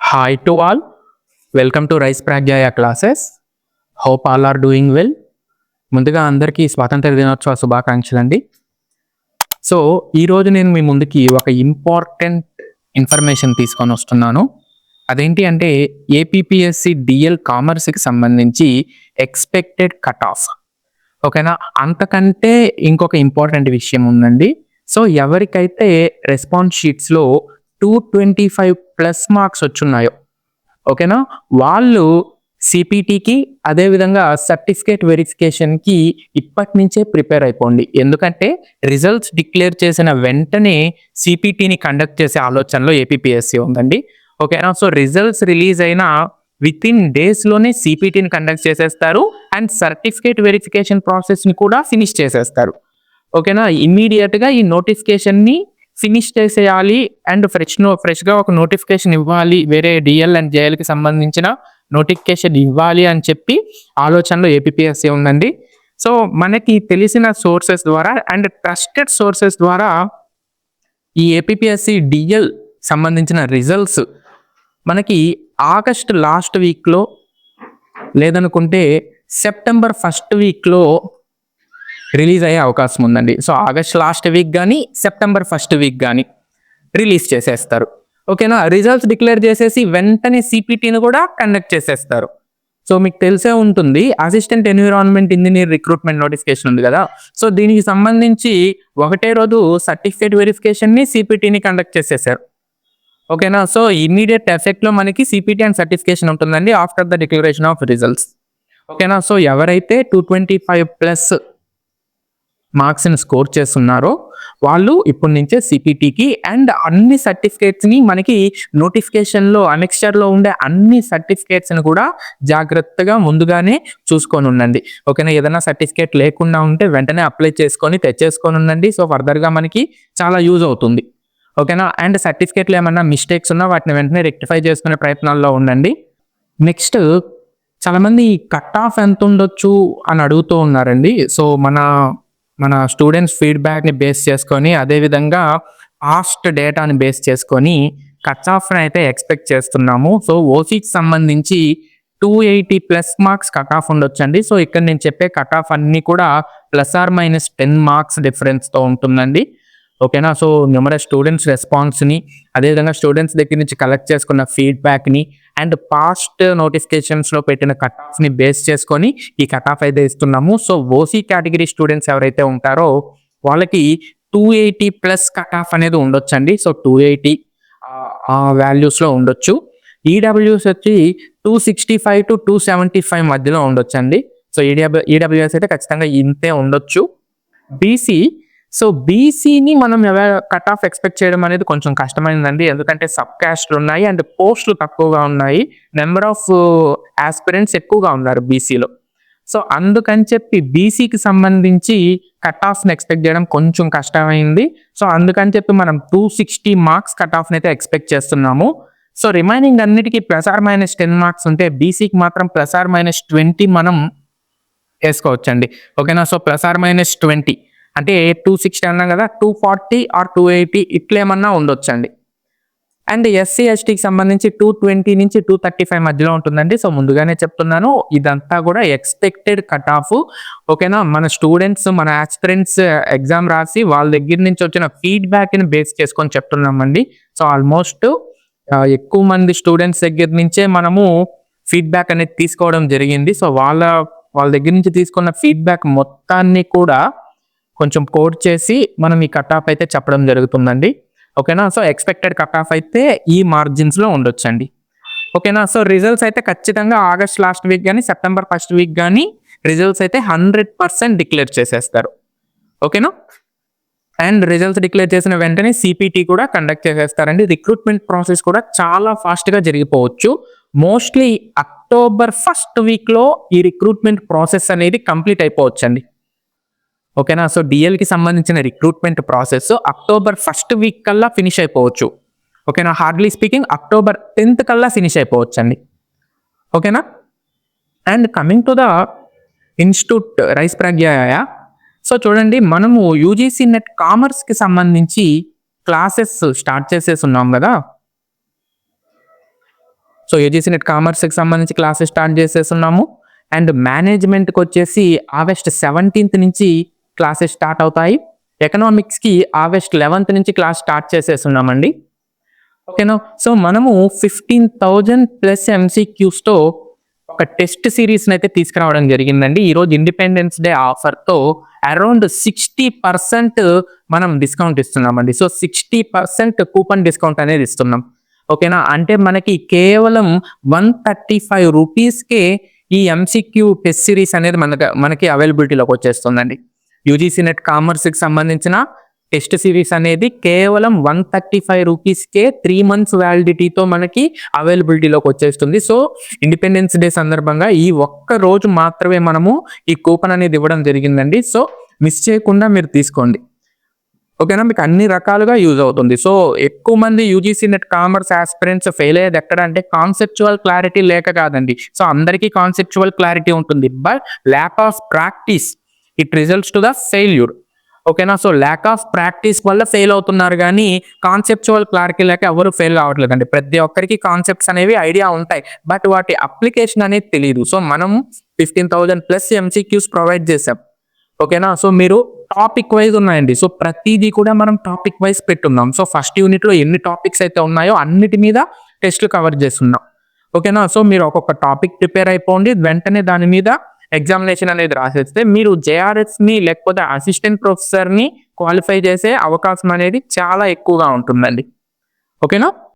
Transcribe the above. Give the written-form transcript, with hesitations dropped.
Hi to all. Welcome to Rise Pragyaya classes. Hope all are doing well. ముందుగా అందరికీ స్వాతంత్ర దినోత్సవ శుభాకాంక్షలు అండి. సో ఈరోజు నేను మీ ముందుకి ఒక ఇంపార్టెంట్ ఇన్ఫర్మేషన్ తీసుకొని వస్తున్నాను. అదేంటి అంటే ఏపీపీఎస్సి డిఎల్ కామర్స్కి సంబంధించి ఎక్స్పెక్టెడ్ కట్ ఆఫ్. ఓకేనా, అంతకంటే ఇంకొక ఇంపార్టెంట్ విషయం ఉందండి. సో ఎవరికైతే రెస్పాన్స్ షీట్స్లో 225+ మార్క్స్ వచ్చున్నాయో, ఓకేనా, వాళ్ళు సిపిటికి అదేవిధంగా సర్టిఫికేట్ వెరిఫికేషన్కి ఇప్పటి నుంచే ప్రిపేర్ అయిపోండి. ఎందుకంటే రిజల్ట్స్ డిక్లేర్ చేసిన వెంటనే సిపిటిని కండక్ట్ చేసే ఆలోచనలో ఏపీపీఎస్సి ఉందండి. ఓకేనా, సో రిజల్ట్స్ రిలీజ్ అయిన విత్ ఇన్ డేస్లోనే సిపిటిని కండక్ట్ చేసేస్తారు అండ్ సర్టిఫికేట్ వెరిఫికేషన్ ప్రాసెస్ని కూడా ఫినిష్ చేసేస్తారు. ఓకేనా, ఇమ్మీడియట్గా ఈ నోటిఫికేషన్ని ఫినిష్ చేసేయాలి అండ్ ఫ్రెష్గా ఒక నోటిఫికేషన్ ఇవ్వాలి, వేరే డిఎల్ అండ్ జేఎల్కి సంబంధించిన నోటిఫికేషన్ ఇవ్వాలి అని చెప్పి ఆలోచనలో ఏపీపీఎస్సీ ఉందండి. సో మనకి తెలిసిన సోర్సెస్ ద్వారా అండ్ ట్రస్టెడ్ సోర్సెస్ ద్వారా ఈ ఏపీపీఎస్సీ డిఎల్ సంబంధించిన రిజల్ట్స్ మనకి ఆగస్ట్ లాస్ట్ వీక్లో లేదనుకుంటే సెప్టెంబర్ ఫస్ట్ వీక్లో రిలీజ్ అయ్యే అవకాశం ఉందండి. సో ఆగస్ట్ లాస్ట్ వీక్ కానీ సెప్టెంబర్ ఫస్ట్ వీక్ కానీ రిలీజ్ చేసేస్తారు. ఓకేనా, రిజల్ట్స్ డిక్లేర్ చేసేసి వెంటనే సిపిటిని కూడా కండక్ట్ చేసేస్తారు. సో మీకు తెలిసే ఉంటుంది, assistant environment engineer recruitment notification ఉంది కదా. సో దీనికి సంబంధించి ఒకటే రోజు సర్టిఫికేట్ వెరిఫికేషన్ని సిపిటిని కండక్ట్ చేసేసారు. ఓకేనా, సో ఇమీడియట్ ఎఫెక్ట్లో మనకి సిపిటి అండ్ సర్టిఫికేషన్ ఉంటుందండి after the declaration of results. ఓకేనా, సో ఎవరైతే 225+ మార్క్స్ని స్కోర్ చేస్తున్నారో వాళ్ళు ఇప్పటి నుంచే సిపిటికి అండ్ అన్ని సర్టిఫికేట్స్ని మనకి నోటిఫికేషన్లో అనెక్స్చర్లో ఉండే అన్ని సర్టిఫికేట్స్ని కూడా జాగ్రత్తగా ముందుగానే చూసుకొని ఉండండి. ఓకేనా, ఏదైనా సర్టిఫికేట్ లేకుండా ఉంటే వెంటనే అప్లై చేసుకొని తెచ్చేసుకొని ఉండండి. సో ఫర్దర్గా మనకి చాలా యూజ్ అవుతుంది. ఓకేనా, అండ్ సర్టిఫికేట్లో ఏమన్నా మిస్టేక్స్ ఉన్నా వాటిని వెంటనే రెక్టిఫై చేసుకునే ప్రయత్నాల్లో ఉండండి. నెక్స్ట్ చాలామంది కట్ ఆఫ్ ఎంత ఉండొచ్చు అని అడుగుతూ ఉన్నారండి. సో మన స్టూడెంట్స్ ఫీడ్బ్యాక్ని బేస్ చేసుకొని అదేవిధంగా పాస్ట్ డేటాని బేస్ చేసుకొని కట్ ఆఫ్ని అయితే ఎక్స్పెక్ట్ చేస్తున్నాము. సో ఓసీకి సంబంధించి 280+ మార్క్స్ కట్ ఆఫ్ ఉండొచ్చండి. సో ఇక్కడ నేను చెప్పే కట్ ఆఫ్ అన్నీ కూడా ±10 మార్క్స్ డిఫరెన్స్తో ఉంటుందండి. ఓకేనా, సో న్యూమరస్ స్టూడెంట్స్ రెస్పాన్స్ని అదేవిధంగా స్టూడెంట్స్ దగ్గర నుంచి కలెక్ట్ చేసుకున్న ఫీడ్బ్యాక్ని అండ్ పాస్ట్ నోటిఫికేషన్స్లో పెట్టిన కట్ ఆఫ్ని బేస్ చేసుకొని ఈ కట్ ఆఫ్ అయితే ఇస్తున్నాము. సో ఓసీ కేటగిరీ స్టూడెంట్స్ ఎవరైతే ఉంటారో వాళ్ళకి 280+ కట్ ఆఫ్ అనేది ఉండొచ్చండి. సో 280 ఆ వాల్యూస్లో ఉండొచ్చు. ఈడబ్ల్యూఎస్ వచ్చి 265 to 275 మధ్యలో ఉండొచ్చండి. సో ఈడబ్ల్యూఎస్ అయితే ఖచ్చితంగా ఇంతే ఉండొచ్చు. బీసీని మనం కట్ ఆఫ్ ఎక్స్పెక్ట్ చేయడం అనేది కొంచెం కష్టమైందండి. ఎందుకంటే సబ్ క్యాస్ట్లు ఉన్నాయి అండ్ పోస్టులు తక్కువగా ఉన్నాయి, నెంబర్ ఆఫ్ ఆస్పిరెంట్స్ ఎక్కువగా ఉన్నారు బీసీలో. సో అందుకని చెప్పి బీసీకి సంబంధించి కట్ ఆఫ్ని ఎక్స్పెక్ట్ చేయడం కొంచెం కష్టమైంది. సో అందుకని చెప్పి మనం 260 మార్క్స్ కట్ ఆఫ్ని అయితే ఎక్స్పెక్ట్ చేస్తున్నాము. సో రిమైనింగ్ అన్నిటికీ ±10 మార్క్స్ ఉంటే బీసీకి మాత్రం ±20 మనం వేసుకోవచ్చండి. ఓకేనా, సో ±20 అంటే 260 అన్నాం కదా, 240 ఆర్ 280 ఇట్లేమన్నా ఉండొచ్చండి. అండ్ ఎస్సీ ఎస్టీకి సంబంధించి 220 నుంచి 235 మధ్యలో ఉంటుందండి. సో ముందుగానే చెప్తున్నాను, ఇదంతా కూడా ఎక్స్పెక్టెడ్ కట్ ఆఫ్. ఓకేనా, మన స్టూడెంట్స్ మన ఆస్పిరెంట్స్ ఎగ్జామ్ రాసి వాళ్ళ దగ్గర నుంచి వచ్చిన ఫీడ్బ్యాక్ని బేస్ చేసుకొని చెప్తున్నామండి. సో ఆల్మోస్ట్ ఎక్కువ మంది స్టూడెంట్స్ దగ్గర నుంచే మనము ఫీడ్బ్యాక్ అనేది తీసుకోవడం జరిగింది. సో వాళ్ళ దగ్గర నుంచి తీసుకున్న ఫీడ్బ్యాక్ మొత్తాన్ని కూడా కొంచెం కోడ్ చేసి మనం ఈ కట్ ఆఫ్ అయితే చెప్పడం జరుగుతుందండి. ఓకేనా, సో ఎక్స్పెక్టెడ్ కట్ ఆఫ్ అయితే ఈ మార్జిన్స్లో ఉండొచ్చండి. ఓకేనా, సో రిజల్ట్స్ అయితే ఖచ్చితంగా ఆగస్ట్ లాస్ట్ వీక్ కానీ సెప్టెంబర్ ఫస్ట్ వీక్ కానీ రిజల్ట్స్ అయితే 100% డిక్లేర్ చేసేస్తారు. ఓకేనా, అండ్ రిజల్ట్స్ డిక్లేర్ చేసిన వెంటనే సిపిటి కూడా కండక్ట్ చేసేస్తారండి. రిక్రూట్మెంట్ ప్రాసెస్ కూడా చాలా ఫాస్ట్గా జరిగిపోవచ్చు. మోస్ట్లీ అక్టోబర్ ఫస్ట్ వీక్లో ఈ రిక్రూట్మెంట్ ప్రాసెస్ అనేది కంప్లీట్ అయిపోవచ్చండి. ఓకేనా, సో డిఎల్కి సంబంధించిన recruitment process October first week కల్లా ఫినిష్ అయిపోవచ్చు. ఓకేనా, హార్డ్లీ స్పీకింగ్ అక్టోబర్ 10th కల్లా ఫినిష్ అయిపోవచ్చు అండి. ఓకేనా, and coming to the institute Rise Pragyaya. So చూడండి, మనము యూజీసీ నెట్ కామర్స్కి సంబంధించి క్లాసెస్ స్టార్ట్ చేసేసి ఉన్నాం కదా. సో యూజీసీ నెట్ కామర్స్కి సంబంధించి క్లాసెస్ స్టార్ట్ చేసేస్తున్నాము. అండ్ మేనేజ్మెంట్కి వచ్చేసి ఆగస్ట్ 17th నుంచి క్లాసెస్ స్టార్ట్ అవుతాయి. ఎకనామిక్స్కి ఆగస్ట్ 11th నుంచి క్లాస్ స్టార్ట్ చేసేస్తున్నామండి. ఓకేనా. సో మనము 15,000+ MCQsతో ఒక టెస్ట్ సిరీస్ని అయితే తీసుకురావడం జరిగిందండి. ఈరోజు ఇండిపెండెన్స్ డే ఆఫర్తో అరౌండ్ 60% మనం డిస్కౌంట్ ఇస్తున్నామండి. సో 60% కూపన్ డిస్కౌంట్ అనేది ఇస్తున్నాం. ఓకేనా. అంటే మనకి కేవలం 135 రూపీస్కే ఈ MCQ టెస్ట్ సిరీస్ అనేది మనకి అవైలబిలిటీలోకి వచ్చేస్తుందండి. యూజీసీ నెట్ కామర్స్కి సంబంధించిన టెస్ట్ సిరీస్ అనేది కేవలం 135 రూపీస్కే 3 months వ్యాలిడిటీతో మనకి అవైలబిలిటీలోకి వచ్చేస్తుంది. సో ఇండిపెండెన్స్ డే సందర్భంగా ఈ ఒక్క రోజు మాత్రమే మనము ఈ కూపన్ అనేది ఇవ్వడం జరిగిందండి. సో మిస్ చేయకుండా మీరు తీసుకోండి. ఓకేనా. మీకు అన్ని రకాలుగా యూజ్ అవుతుంది. సో ఎక్కువ మంది UGC net commerce aspirants fail అయ్యేది ఎక్కడ అంటే కాన్సెప్చువల్ క్లారిటీ లేక కాదండి. సో అందరికీ కాన్సెప్చువల్ క్లారిటీ ఉంటుంది, but lack of practice it results to the failure. ఓకేనా. సో ల్యాక్ ఆఫ్ ప్రాక్టీస్ వల్ల ఫెయిల్ అవుతున్నారు, కానీ కాన్సెప్చువల్ క్లారిటీ లేక ఎవరు ఫెయిల్ అవ్వట్లేదండి. ప్రతి ఒక్కరికి కాన్సెప్ట్స్ అనేవి ఐడియా ఉంటాయి, బట్ వాటి అప్లికేషన్ అనేది తెలియదు. సో మనం 15,000+ MCQs ప్రొవైడ్ చేసాం. ఓకేనా. సో మీరు టాపిక్ వైజ్ ఉన్నాయండి. సో ప్రతిదీ కూడా మనం టాపిక్ వైజ్ పెట్టున్నాం. సో ఫస్ట్ యూనిట్లో ఎన్ని టాపిక్స్ అయితే ఉన్నాయో అన్నిటి మీద టెస్ట్లు కవర్ చేస్తున్నాం. ఓకేనా. సో మీరు ఒక్కొక్క టాపిక్ ప్రిపేర్ అయిపోండి, వెంటనే దాని మీద ఎగ్జామినేషన్ అనేది రాసేస్తే మీరు JRSని లేకపోతే అసిస్టెంట్ ప్రొఫెసర్ని క్వాలిఫై చేసే అవకాశం అనేది చాలా ఎక్కువగా ఉంటుందండి. ఓకేనా.